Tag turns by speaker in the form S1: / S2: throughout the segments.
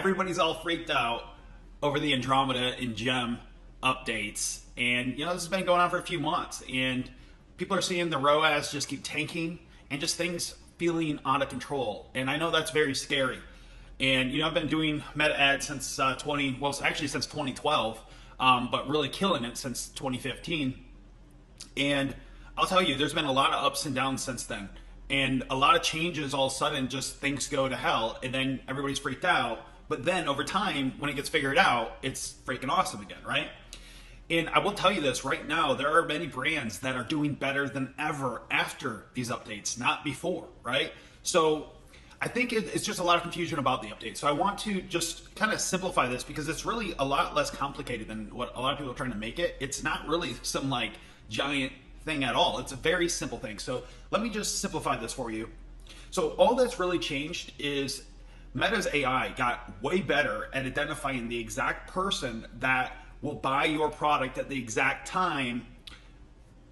S1: everybody's all freaked out over the Andromeda and GM updates. And, this has been going on for a few months. And people are seeing the ROAS just keep tanking and just things feeling out of control. And I know that's very scary. And, I've been doing meta ads since since 2012, but really killing it since 2015. And I'll tell you, there's been a lot of ups and downs since then. And a lot of changes, all of a sudden, just things go to hell, and then everybody's freaked out. But then over time, when it gets figured out, it's freaking awesome again, right? And I will tell you this right now, there are many brands that are doing better than ever after these updates, not before, right? So I think it's just a lot of confusion about the update. So I want to just kind of simplify this because it's really a lot less complicated than what a lot of people are trying to make it. It's not really some like giant thing at all. It's a very simple thing. So let me just simplify this for you. So all that's really changed is Meta's AI got way better at identifying the exact person that will buy your product at the exact time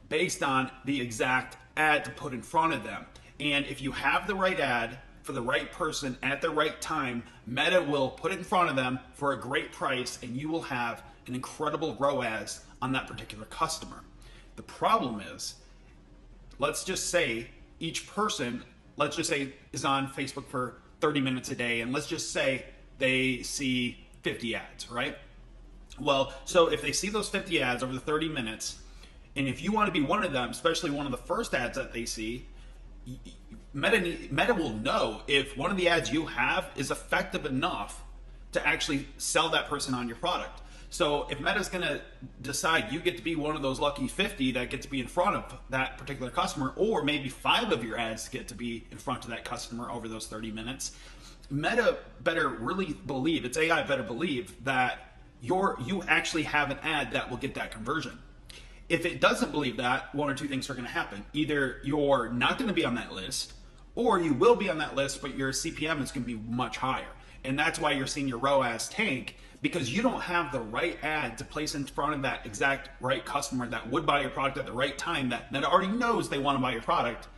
S1: based on the exact ad to put in front of them. And if you have the right ad for the right person at the right time, Meta will put it in front of them for a great price, and you will have an incredible ROAS on that particular customer. The problem is, let's just say each person, is on Facebook for 30 minutes a day, and let's just say they see 50 ads, right? Well, so if they see those 50 ads over the 30 minutes, and if you want to be one of them, especially one of the first ads that they see, Meta will know if one of the ads you have is effective enough to actually sell that person on your product. So if Meta's going to decide you get to be one of those lucky 50 that get to be in front of that particular customer, or maybe 5 of your ads get to be in front of that customer over those 30 minutes, Meta better really believe, its AI better believe that you actually have an ad that will get that conversion. If it doesn't believe that, one or two things are going to happen. Either you're not going to be on that list, or you will be on that list, but your CPM is going to be much higher. And that's why you're seeing your ROAS tank, because you don't have the right ad to place in front of that exact right customer that would buy your product at the right time, that already knows they want to buy your product.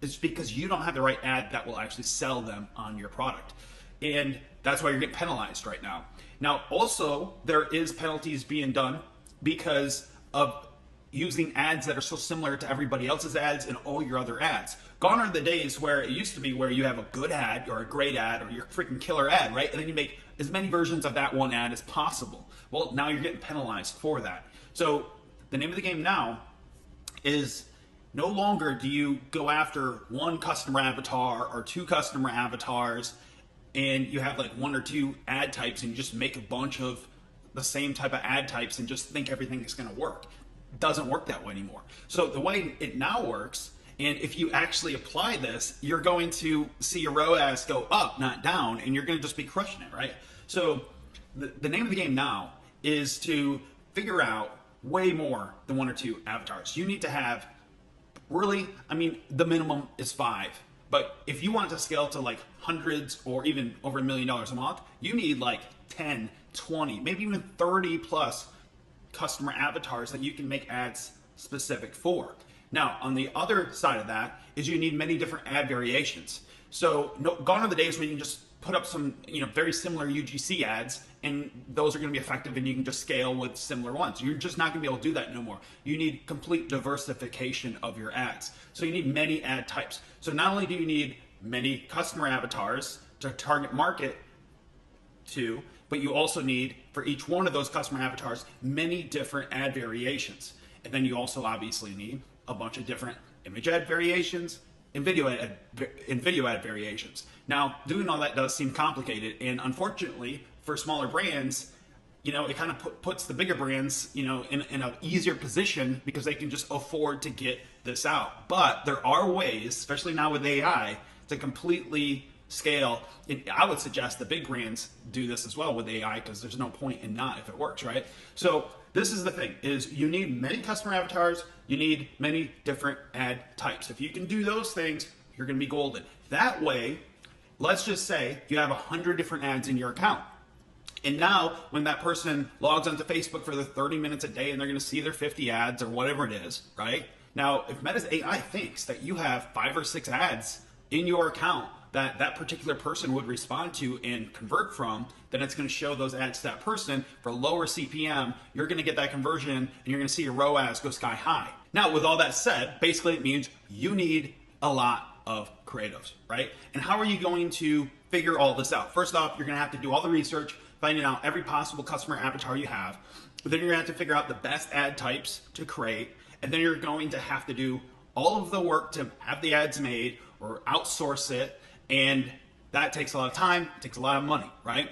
S1: It's because you don't have the right ad that will actually sell them on your product. And that's why you're getting penalized right now. Now, also, there is penalties being done because of using ads that are so similar to everybody else's ads and all your other ads. Gone are the days where it used to be where you have a good ad or a great ad or your freaking killer ad, right? And then you make as many versions of that one ad as possible. Well, now you're getting penalized for that. So the name of the game now is no longer do you go after one customer avatar or 2 customer avatars and you have like 1 or 2 ad types and you just make a bunch of the same type of ad types and just think everything is going to work. It doesn't work that way anymore. So the way it now works, and if you actually apply this, you're going to see your ROAS go up, not down, and you're going to just be crushing it, right? So the name of the game now is to figure out way more than 1 or 2 avatars. You need to have really, the minimum is 5. But if you want to scale to like hundreds or even over $1 million a month, you need like 10, 20, maybe even 30 plus customer avatars that you can make ads specific for. Now, on the other side of that is you need many different ad variations. So gone are the days where you can just put up some very similar UGC ads and those are going to be effective and you can just scale with similar ones. You're just not going to be able to do that no more. You need complete diversification of your ads. So you need many ad types. So not only do you need many customer avatars to target market to, but you also need, for each one of those customer avatars, many different ad variations. And then you also obviously need a bunch of different image ad variations and video ad variations. Now, doing all that does seem complicated, and unfortunately, for smaller brands, it kind of puts the bigger brands, in an easier position because they can just afford to get this out. But there are ways, especially now with AI, to completely scale. And I would suggest the big brands do this as well with AI because there's no point in not if it works, right? So this is the thing, is you need many customer avatars, you need many different ad types. If you can do those things, you're going to be golden. That way, let's just say you have 100 different ads in your account. And now when that person logs onto Facebook for the 30 minutes a day and they're going to see their 50 ads or whatever it is, right? Now, if Meta's AI thinks that you have 5 or 6 ads in your account that that particular person would respond to and convert from, then it's going to show those ads to that person for lower CPM. You're going to get that conversion and you're going to see your ROAS go sky high. Now, with all that said, basically it means you need a lot of creatives, right? And how are you going to figure all this out? First off, you're going to have to do all the research, finding out every possible customer avatar you have. But then you're going to have to figure out the best ad types to create. And then you're going to have to do all of the work to have the ads made or outsource it. And that takes a lot of time, takes a lot of money, right?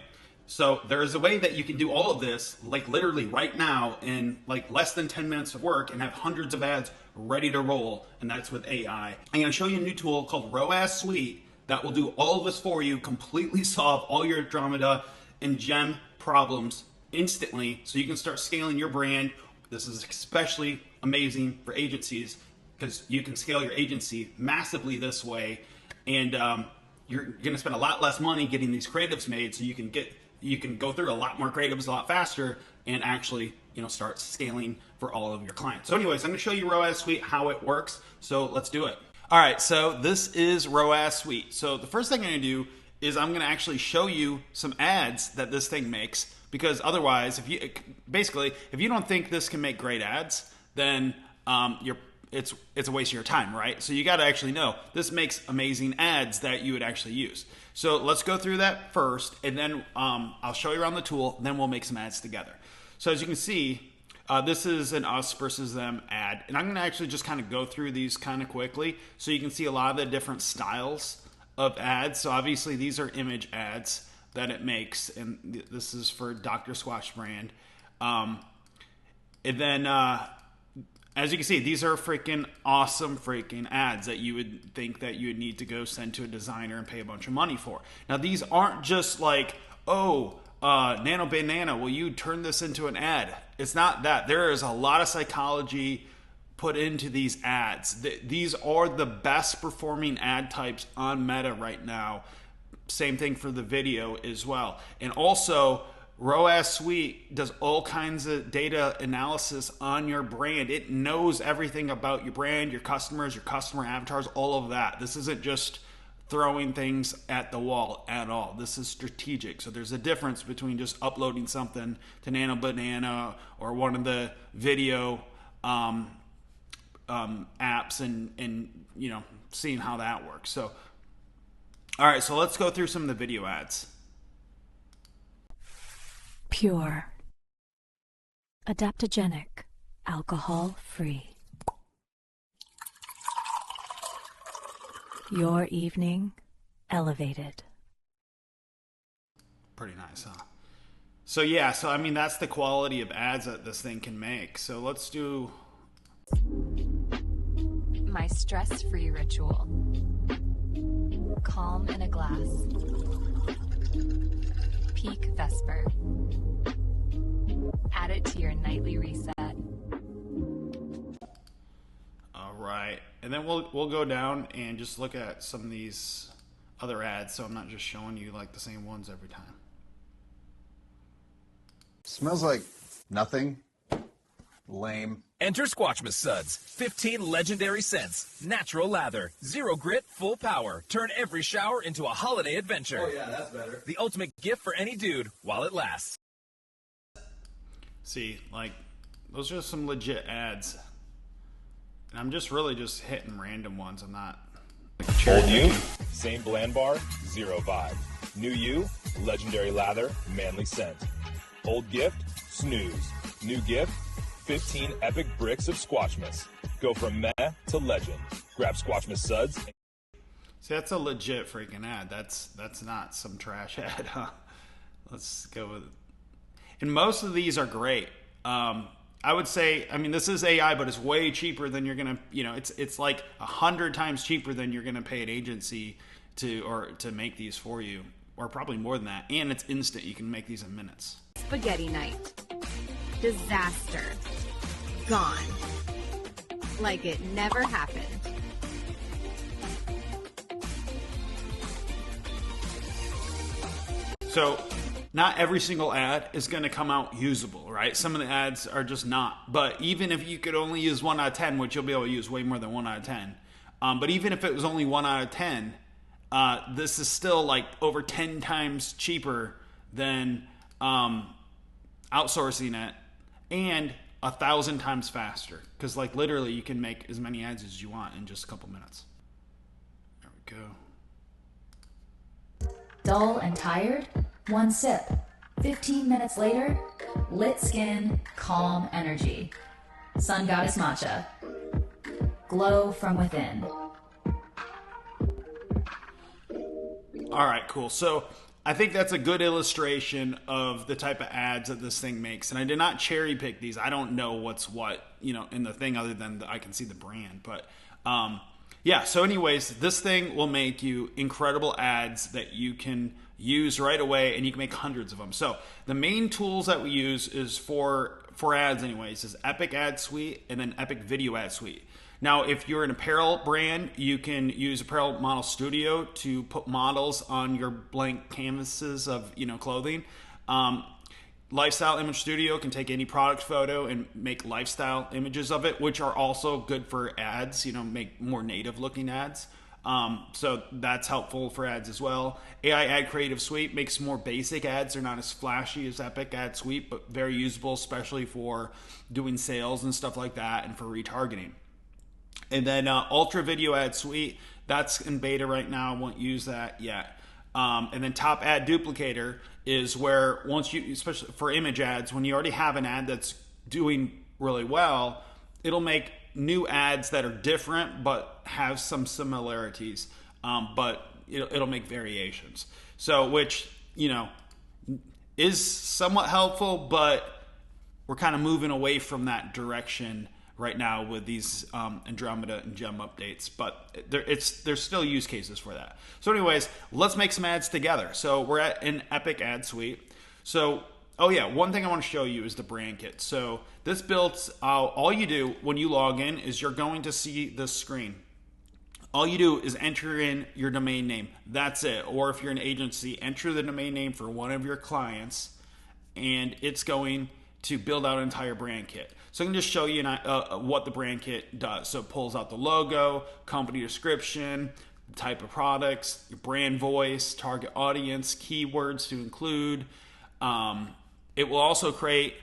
S1: So there is a way that you can do all of this, like literally right now in like less than 10 minutes of work and have hundreds of ads ready to roll. And that's with AI. I'm going to show you a new tool called ROAS Suite that will do all of this for you, completely solve all your Andromeda and GEM problems instantly, so you can start scaling your brand. This is especially amazing for agencies because you can scale your agency massively this way, and you're going to spend a lot less money getting these creatives made, so you can go through a lot more creatives a lot faster and actually start scaling for all of your clients. So anyways, I'm going to show you ROAS Suite, how it works. So let's do it. All right, so this is ROAS Suite. So the first thing I'm going to do is I'm going to actually show you some ads that this thing makes, because otherwise, if you don't think this can make great ads, then it's a waste of your time, right? So you got to actually know this makes amazing ads that you would actually use. So let's go through that first, and then I'll show you around the tool. Then we'll make some ads together. So as you can see, this is an us versus them ad, and I'm going to actually just kind of go through these kind of quickly so you can see a lot of the different styles of ads. So obviously these are image ads that it makes, and this is for Dr. Squatch brand. And then as you can see, these are freaking awesome freaking ads that you would think that you would need to go send to a designer and pay a bunch of money for. Now these aren't just like, oh, Nano Banana, will you turn this into an ad? It's not that. There is a lot of psychology put into these ads. These are the best performing ad types on Meta right now. Same thing for the video as well. And also, ROAS Suite does all kinds of data analysis on your brand. It knows everything about your brand, your customers, your customer avatars, all of that. This isn't just throwing things at the wall at all. This is strategic. So there's a difference between just uploading something to Nano Banana or one of the video apps and seeing how that works. So all right, so let's go through some of the video ads.
S2: Pure, adaptogenic, alcohol-free. Your evening elevated.
S1: Pretty nice, huh? So yeah, I mean that's the quality of ads that this thing can make. So let's do
S3: my stress-free ritual. Calm in a glass. Peak Vesper. Add it to your nightly reset.
S1: All right, and then we'll go down and just look at some of these other ads, so I'm not just showing you like the same ones every time.
S4: Smells like nothing. Lame.
S5: Enter Squatchmas Suds. 15 legendary scents. Natural lather. Zero grit, full power. Turn every shower into a holiday adventure.
S1: Oh yeah, that's better.
S5: The ultimate gift for any dude while it lasts.
S1: See, like, those are some legit ads. And I'm just really just hitting random ones. I'm not...
S6: Old you, same bland bar, zero vibe. New you, legendary lather, manly scent. Old gift, snooze. New gift, 15 epic bricks of Squatchmas. Go from meh to legend. Grab Squatchmas Suds.
S1: See, that's a legit freaking ad. That's not some trash ad, huh? Let's go with it. And most of these are great. I would say, I mean, this is AI, but it's way cheaper than you're gonna, it's like 100 times cheaper than you're gonna pay an agency to make these for you, or probably more than that. And it's instant. You can make these in minutes.
S7: Spaghetti night. Disaster. Gone. Like it never happened.
S1: So not every single ad is going to come out usable, right? Some of the ads are just not. But even if you could only use 1 out of 10, which you'll be able to use way more than 1 out of 10. But even if it was only 1 out of 10, this is still like over 10 times cheaper than outsourcing it, and 1,000 times faster, because like literally you can make as many ads as you want in just a couple minutes. There we go.
S8: Dull and tired? One sip. 15 minutes later, lit skin, calm energy. Sun Goddess Matcha. Glow from within.
S1: All right, cool. So I think that's a good illustration of the type of ads that this thing makes. And I did not cherry pick these. I don't know what's what, in the thing, other than I can see the brand. But yeah, so anyways, this thing will make you incredible ads that you can use right away, and you can make hundreds of them. So the main tools that we use is for ads anyways, is Epic Ad Suite and then Epic Video Ad Suite. Now, if you're an apparel brand, you can use Apparel Model Studio to put models on your blank canvases of, clothing. Lifestyle Image Studio can take any product photo and make lifestyle images of it, which are also good for ads, make more native looking ads. So that's helpful for ads as well. AI Ad Creative Suite makes more basic ads. They're not as flashy as Epic Ad Suite, but very usable, especially for doing sales and stuff like that, and for retargeting. And then Ultra Video Ad Suite, that's in beta right now. I won't use that yet. And then Top Ad Duplicator is where once you, especially for image ads, when you already have an ad that's doing really well, it'll make new ads that are different but have some similarities. But it'll make variations. So which, is somewhat helpful, but we're kind of moving away from that direction right now with these Andromeda and GM updates, but there's still use cases for that. So anyways, let's make some ads together. So we're at an Epic Ad Suite. So, oh yeah, one thing I want to show you is the brand kit. So this builds, all you do when you log in is you're going to see this screen. All you do is enter in your domain name. That's it. Or if you're an agency, enter the domain name for one of your clients, and it's going to build out an entire brand kit. So I can just show you what the brand kit does. So it pulls out the logo, company description, the type of products, your brand voice, target audience, keywords to include. It will also create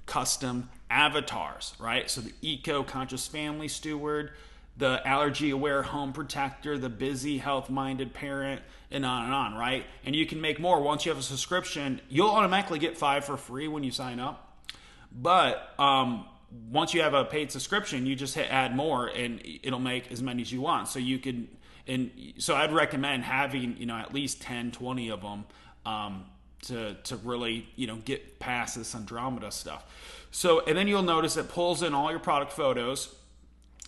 S1: custom avatars, right? So the eco-conscious family steward, the allergy-aware home protector, the busy, health-minded parent, and on, right? And you can make more. Once you have a subscription, you'll automatically get 5 for free when you sign up. But once you have a paid subscription, you just hit add more, and it'll make as many as you want. So you can, and so I'd recommend having at least 10, 20 of them to really get past this Andromeda stuff. So, and then you'll notice it pulls in all your product photos,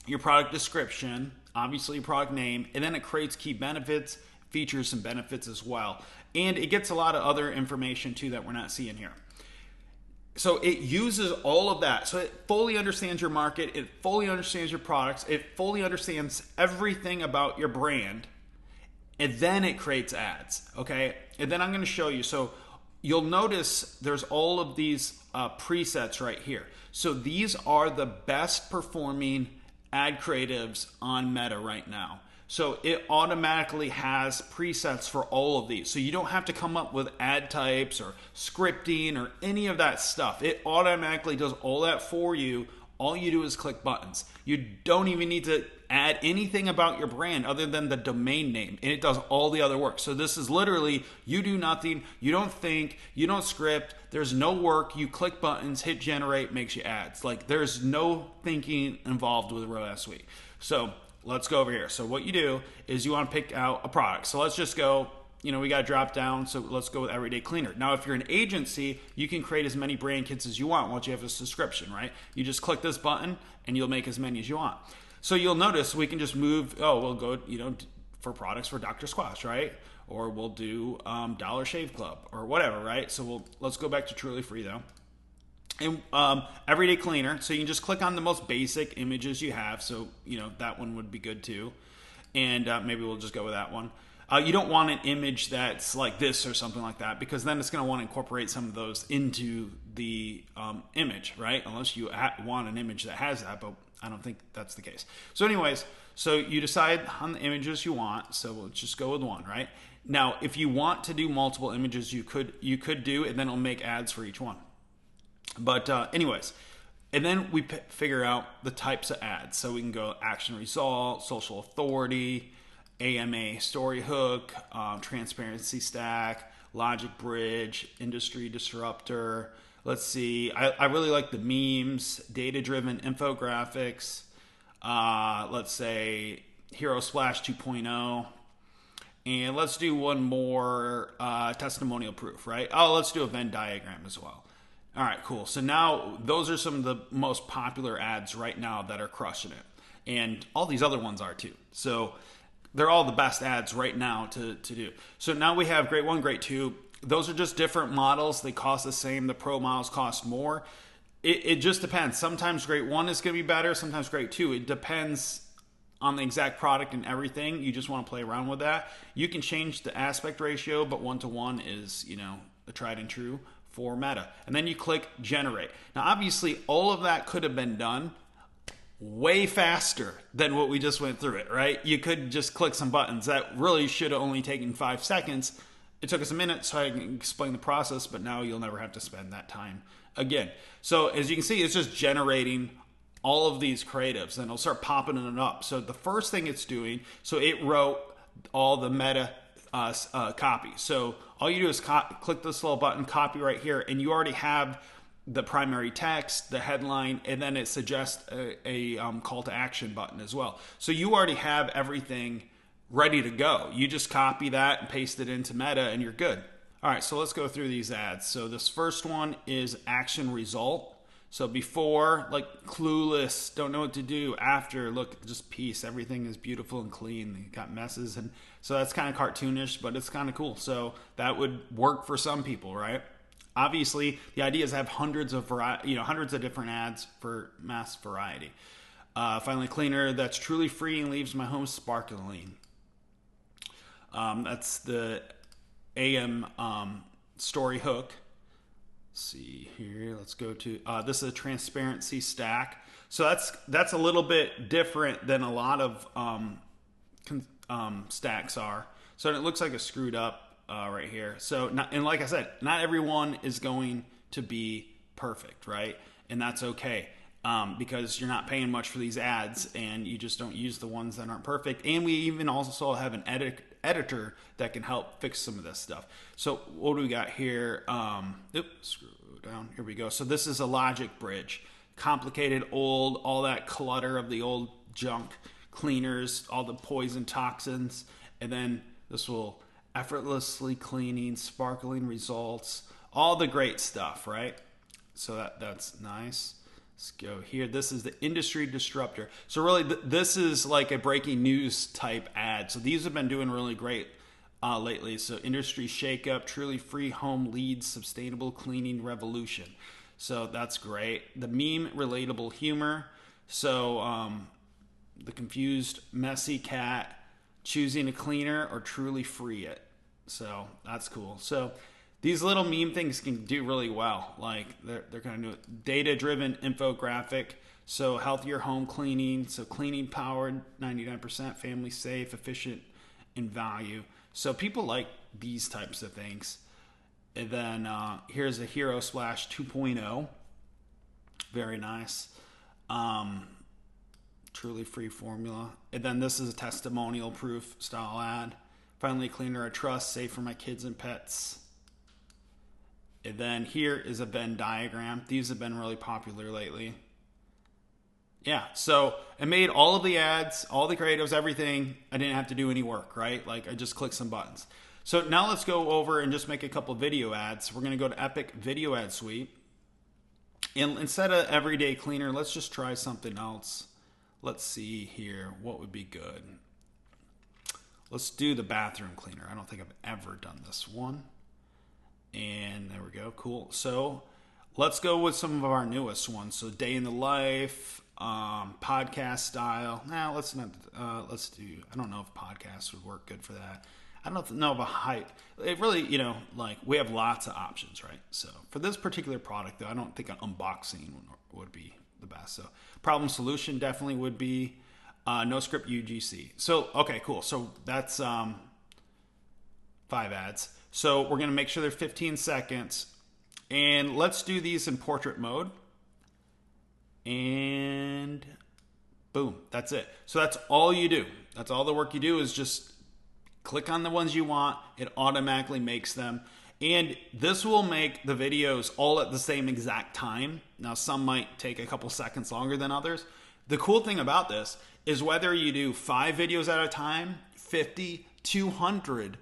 S1: your product description, obviously your product name, and then it creates key benefits, features, and benefits as well. And it gets a lot of other information too that we're not seeing here. So it uses all of that. So it fully understands your market. It fully understands your products. It fully understands everything about your brand. And then it creates ads, okay? And then I'm going to show you. So you'll notice there's all of these presets right here. So these are the best performing ad creatives on Meta right now. So it automatically has presets for all of these. So you don't have to come up with ad types or scripting or any of that stuff. It automatically does all that for you. All you do is click buttons. You don't even need to add anything about your brand other than the domain name, and it does all the other work. So this is literally, you do nothing, you don't think, you don't script, there's no work, you click buttons, hit generate, makes you ads. Like there's no thinking involved with ROAS Suite. So let's go over here. So what you do is you want to pick out a product. So let's just go, we got to drop down. So let's go with Everyday Cleaner. Now, if you're an agency, you can create as many brand kits as you want once you have a subscription, right? You just click this button and you'll make as many as you want. So you'll notice we can just move, we'll go, for products for Dr. Squash, right? Or we'll do Dollar Shave Club or whatever, right? So let's go back to Truly Free though. And Everyday Cleaner, so you can just click on the most basic images you have. So, that one would be good too. And maybe we'll just go with that one. You don't want an image that's like this or something like that, because then it's going to want to incorporate some of those into the image, right? Unless you want an image that has that, but I don't think that's the case. So anyways, so you decide on the images you want. So we'll just go with one, right? Now, if you want to do multiple images, you could do, and then it'll make ads for each one. But anyways, and then we figure out the types of ads. So we can go action result, social authority, AMA story hook, transparency stack, logic bridge, industry disruptor. Let's see. I really like the memes, data-driven infographics. Let's say Hero Splash 2.0. And let's do one more testimonial proof, right? Oh, let's do a Venn diagram as well. All right, cool. So now those are some of the most popular ads right now that are crushing it. And all these other ones are too. So they're all the best ads right now to do. So now we have grade 1, grade 2. Those are just different models. They cost the same. The pro models cost more. It just depends. Sometimes grade 1 is going to be better. Sometimes grade 2. It depends on the exact product and everything. You just want to play around with that. You can change the aspect ratio, but 1-to-1 is, the tried and true for Meta. And then you click generate. Now, obviously, all of that could have been done way faster than what we just went through it, right? You could just click some buttons. That really should have only taken 5 seconds. It took us a minute so I can explain the process, but now you'll never have to spend that time again. So as you can see, it's just generating all of these creatives, and it'll start popping it up. So the first thing it's doing, so it wrote all the Meta copy. So all you do is click this little button, copy right here, and you already have the primary text, the headline, and then it suggests a call to action button as well. So you already have everything ready to go. You just copy that and paste it into Meta and you're good. All right, so let's go through these ads. So this first one is action result. So before, like clueless, don't know what to do. After, look, just peace. Everything is beautiful and clean. You got messes, and so that's kind of cartoonish, but it's kind of cool. So that would work for some people, right? Obviously, the idea is to have hundreds of different ads for mass variety. Finally, cleaner that's truly free and leaves my home sparkling. That's the AM story hook. Let's see here. Let's go to this is a transparency stack. So that's a little bit different than a lot of stacks are. So it looks like a screwed up right here. So and like I said, not everyone is going to be perfect, right? And that's okay. Because you're not paying much for these ads and you just don't use the ones that aren't perfect. And we even also have an editor that can help fix some of this stuff. So what do we got here? Scroll down. Here we go. So this is a logic bridge. Complicated, old, all that clutter of the old junk, cleaners, all the poison toxins. And then this will effortlessly cleaning, sparkling results, all the great stuff, right? So that's nice. Let's go here. This is the industry disruptor. So really, this is like a breaking news type ad. So these have been doing really great lately. So industry shakeup, truly free home leads, sustainable cleaning revolution. So that's great. The meme relatable humor. So the confused messy cat choosing a cleaner or truly free it. So that's cool. So these little meme things can do really well. Like they're kind of data-driven infographic. So healthier home cleaning. So cleaning powered, 99%, family safe, efficient in value. So people like these types of things. And then here's a Hero Splash 2.0. Very nice. Truly free formula. And then this is a testimonial proof style ad. Finally, cleaner I trust, safe for my kids and pets. And then here is a Venn diagram. These have been really popular lately. Yeah, so I made all of the ads, all the creatives, everything. I didn't have to do any work, right? Like I just clicked some buttons. So now let's go over and just make a couple video ads. We're going to go to Epic Video Ad Suite. And instead of Everyday Cleaner, let's just try something else. Let's see here. What would be good? Let's do the bathroom cleaner. I don't think I've ever done this one. And there we go. Cool. So let's go with some of our newest ones. So day in the life, podcast style. Now let's do, I don't know if podcasts would work good for that. I don't know of a hype. It really, like we have lots of options, right? So for this particular product though, I don't think an unboxing would be the best. So problem solution definitely would be no script UGC. So, okay, cool. So that's 5 ads. So we're going to make sure they're 15 seconds. And let's do these in portrait mode. And boom, that's it. So that's all you do. That's all the work you do is just click on the ones you want. It automatically makes them. And this will make the videos all at the same exact time. Now, some might take a couple seconds longer than others. The cool thing about this is whether you do 5 videos at a time, 50, 200,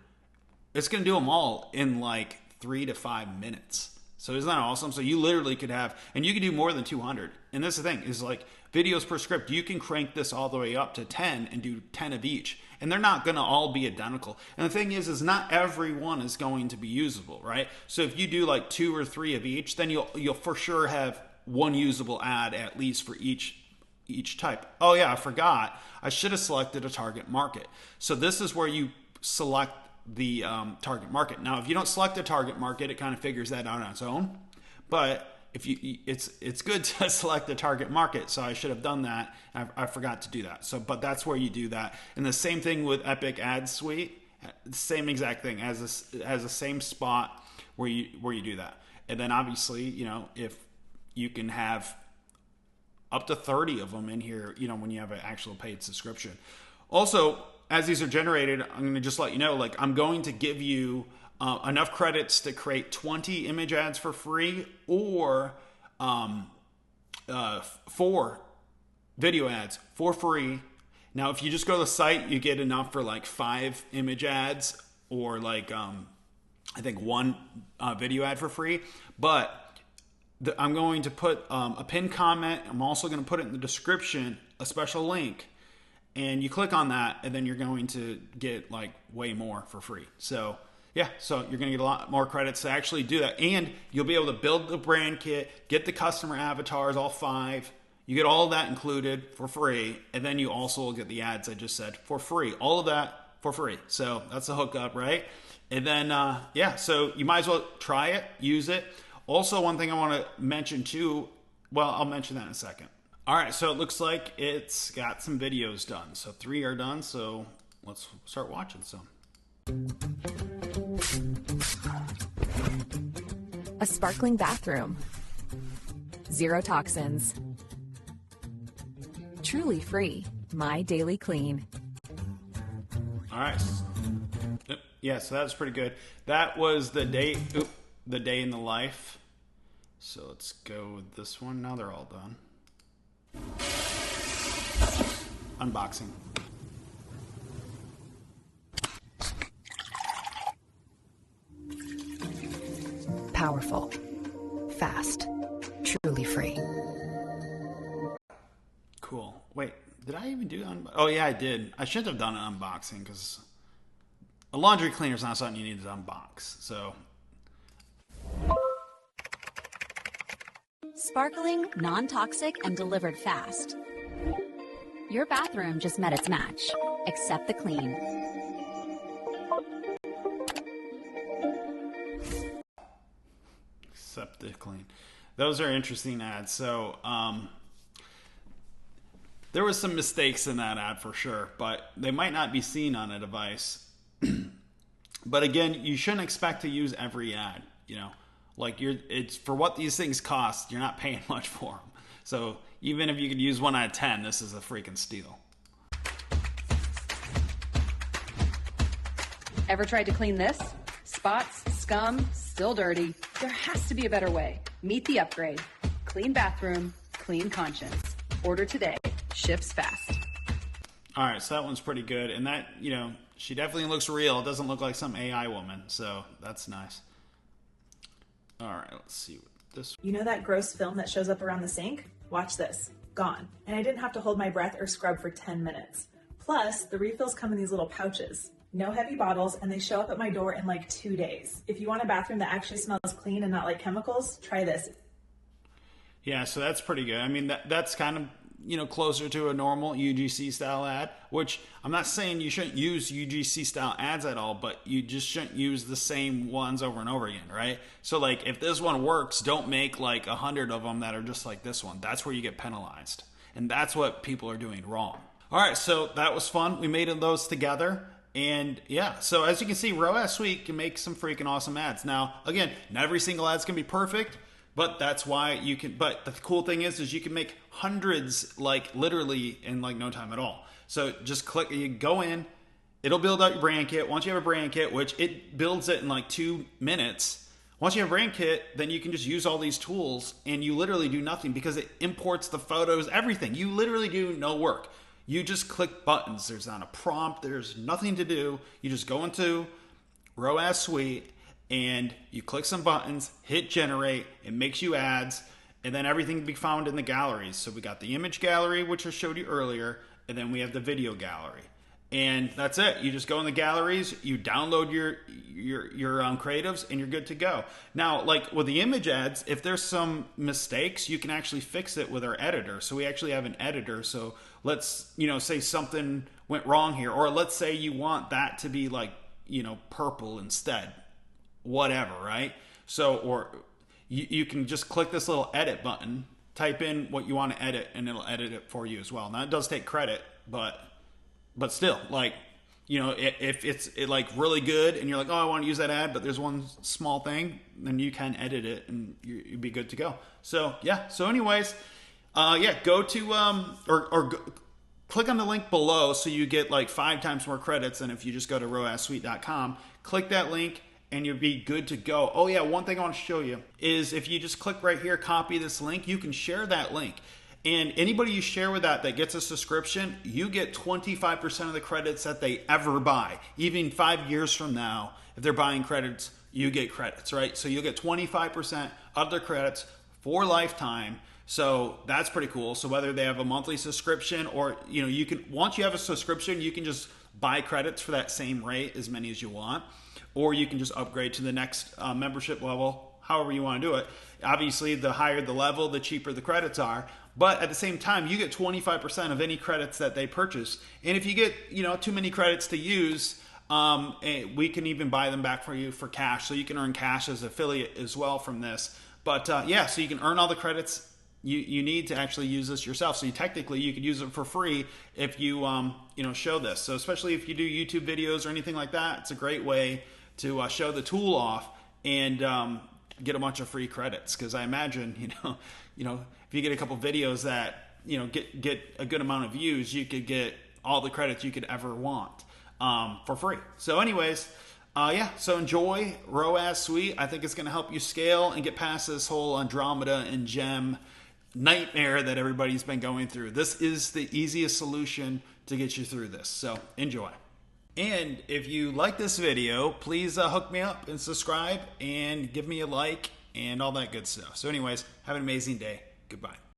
S1: it's going to do them all in like 3 to 5 minutes. So isn't that awesome? So you literally could have, and you can do more than 200. And this is the thing, is like videos per script, you can crank this all the way up to 10 and do 10 of each. And they're not going to all be identical. And the thing is not every one is going to be usable, right? So if you do like 2 or 3 of each, then you'll for sure have one usable ad at least for each type. Oh yeah, I forgot. I should have selected a target market. So this is where you select the target market. Now, if you don't select a target market, it kind of figures that out on its own. But if it's good to select the target market. So I should have done that. I forgot to do that. So, but that's where you do that. And the same thing with Epic Ad Suite. Same exact thing as the same spot where you do that. And then obviously, if you can have up to 30 of them in here, when you have an actual paid subscription. Also, as these are generated, I'm going to just let you know, like I'm going to give you enough credits to create 20 image ads for free or 4 video ads for free. Now, if you just go to the site, you get enough for like 5 image ads or like, I think 1 video ad for free. But I'm going to put a pinned comment. I'm also going to put it in the description, a special link. And you click on that, and then you're going to get like way more for free. So yeah, so you're going to get a lot more credits to actually do that. And you'll be able to build the brand kit, get the customer avatars, all 5. You get all of that included for free. And then you also will get the ads I just said for free. All of that for free. So that's the hookup, right? And then, yeah, so you might as well try it, use it. Also, one thing I want to mention too, well, I'll mention that in a second. All right, so it looks like it's got some videos done. So 3 are done, so let's start watching some.
S3: A sparkling bathroom. 0 toxins. Truly free. My Daily Clean.
S1: All right. Yeah, so that was pretty good. That was the day in the life. So let's go with this one. Now they're all done. Unboxing.
S2: Powerful. Fast. Truly free.
S1: Cool. Wait, did I even do oh yeah, I did. I shouldn't have done an unboxing because a laundry cleaner is not something you need to unbox. So
S9: Sparkling, non-toxic, and delivered fast. Your bathroom just met its match. Accept the clean.
S1: Accept the clean. Those are interesting ads. So there was some mistakes in that ad for sure, but they might not be seen on a device. But again, you shouldn't expect to use every ad, Like it's for what these things cost, you're not paying much for them. So even if you could use 1 out of 10, this is a freaking steal.
S10: Ever tried to clean this? Spots, scum, still dirty. There has to be a better way. Meet the upgrade. Clean bathroom, clean conscience. Order today. Ships fast.
S1: All right, so that one's pretty good. And that, she definitely looks real. It doesn't look like some AI woman. So that's nice. All right, let's see what this.
S11: You know that gross film that shows up around the sink? Watch this. Gone. And I didn't have to hold my breath or scrub for 10 minutes. Plus, the refills come in these little pouches. No heavy bottles, and they show up at my door in like 2 days. If you want a bathroom that actually smells clean and not like chemicals, try this.
S1: Yeah, so that's pretty good. I mean, that's kind of, closer to a normal UGC style ad, which I'm not saying you shouldn't use UGC style ads at all, but you just shouldn't use the same ones over and over again, right? So like if this one works, don't make like 100 of them that are just like this one. That's where you get penalized. And that's what people are doing wrong. All right, so that was fun. We made those together. And yeah, so as you can see, ROAS Suite can make some freaking awesome ads. Now, again, not every single ad's gonna be perfect, but that's why you can, but the cool thing is you can make hundreds, like literally in like no time at all. So just click, you go in, it'll build out your brand kit. Once you have a brand kit, which it builds it in like 2 minutes. Once you have a brand kit, then you can just use all these tools and you literally do nothing because it imports the photos, everything. You literally do no work. You just click buttons. There's not a prompt. There's nothing to do. You just go into ROAS Suite and you click some buttons, hit generate. It makes you ads, and then everything can be found in the galleries. So we got the image gallery, which I showed you earlier, and then we have the video gallery. And that's it. You just go in the galleries, you download your creatives, and you're good to go. Now, like with the image ads, if there's some mistakes, you can actually fix it with our editor. So we actually have an editor. So let's, say something went wrong here, or let's say you want that to be like, purple instead, whatever, right? So, or you can just click this little edit button, type in what you want to edit, and it'll edit it for you as well. Now it does take credit, but still, like, if it's like really good and you're like, oh, I want to use that ad, but there's one small thing, then you can edit it and you'd be good to go. So yeah. So anyways, go to click on the link below so you get like 5 times more credits than if you just go to roassuite.com. Click that link and you'll be good to go. Oh yeah, one thing I want to show you is if you just click right here, copy this link, you can share that link. And anybody you share with that gets a subscription, you get 25% of the credits that they ever buy. Even 5 years from now, if they're buying credits, you get credits, right? So you'll get 25% of their credits for lifetime. So that's pretty cool. So whether they have a monthly subscription or, you can, once you have a subscription, you can just buy credits for that same rate, as many as you want. Or you can just upgrade to the next membership level, however you want to do it. Obviously, the higher the level, the cheaper the credits are. But at the same time, you get 25% of any credits that they purchase. And if you get, too many credits to use, we can even buy them back for you for cash. So you can earn cash as an affiliate as well from this. But so you can earn all the credits you need to actually use this yourself. So technically you could use it for free if you, show this. So especially if you do YouTube videos or anything like that, it's a great way to show the tool off and get a bunch of free credits. Because I imagine, if you get a couple videos that get a good amount of views, you could get all the credits you could ever want for free. So anyways, so enjoy ROAS Suite. I think it's going to help you scale and get past this whole Andromeda and GM nightmare that everybody's been going through. This is the easiest solution to get you through this. So enjoy. And if you like this video, please hook me up and subscribe and give me a like and all that good stuff. So anyways, have an amazing day. Goodbye.